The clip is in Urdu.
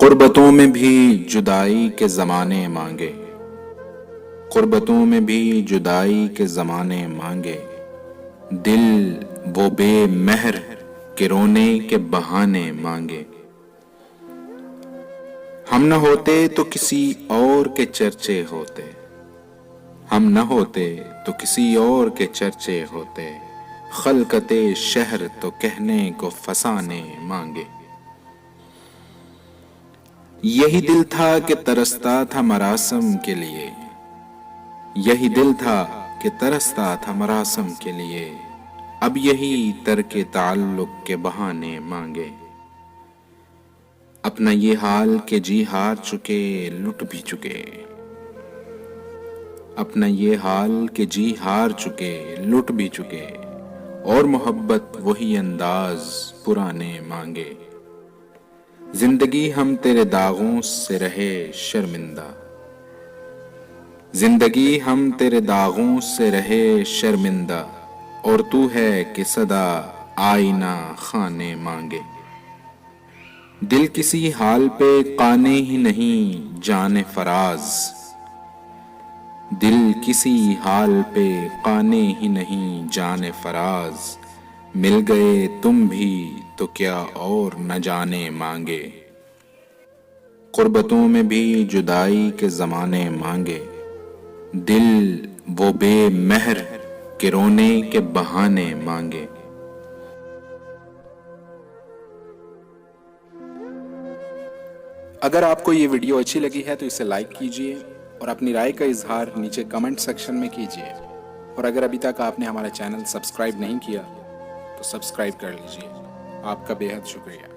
قربتوں میں بھی جدائی کے زمانے مانگے، قربتوں میں بھی جدائی کے زمانے مانگے، دل وہ بے مہر کے رونے کے بہانے مانگے۔ ہم نہ ہوتے تو کسی اور کے چرچے ہوتے، ہم نہ ہوتے تو کسی اور کے چرچے ہوتے، خلقت شہر تو کہنے کو فسانے مانگے۔ یہی دل تھا کہ ترستا تھا مراسم کے لیے، یہی دل تھا کہ ترستا تھا مراسم کے لیے، اب یہی ترک تعلق کے بہانے مانگے۔ اپنا یہ حال کہ جی ہار چکے لٹ بھی چکے، اپنا یہ حال کہ جی ہار چکے لٹ بھی چکے، اور محبت وہی انداز پرانے مانگے۔ زندگی ہم تیرے داغوں سے رہے شرمندہ، زندگی ہم تیرے داغوں سے رہے شرمندہ، اور تو ہے کہ صدا آئینہ خانے مانگے۔ دل کسی حال پہ قانے ہی نہیں جان فراز، دل کسی حال پہ قانے ہی نہیں جان فراز، مل گئے تم بھی تو کیا اور نہ جانے مانگے۔ قربتوں میں بھی جدائی کے زمانے مانگے، دل وہ بے مہر کے رونے کے بہانے مانگے۔ اگر آپ کو یہ ویڈیو اچھی لگی ہے تو اسے لائک کیجئے اور اپنی رائے کا اظہار نیچے کمنٹ سیکشن میں کیجئے، اور اگر ابھی تک آپ نے ہمارا چینل سبسکرائب نہیں کیا تو سبسکرائب کر لیجئے۔ آپ کا بے حد شکریہ۔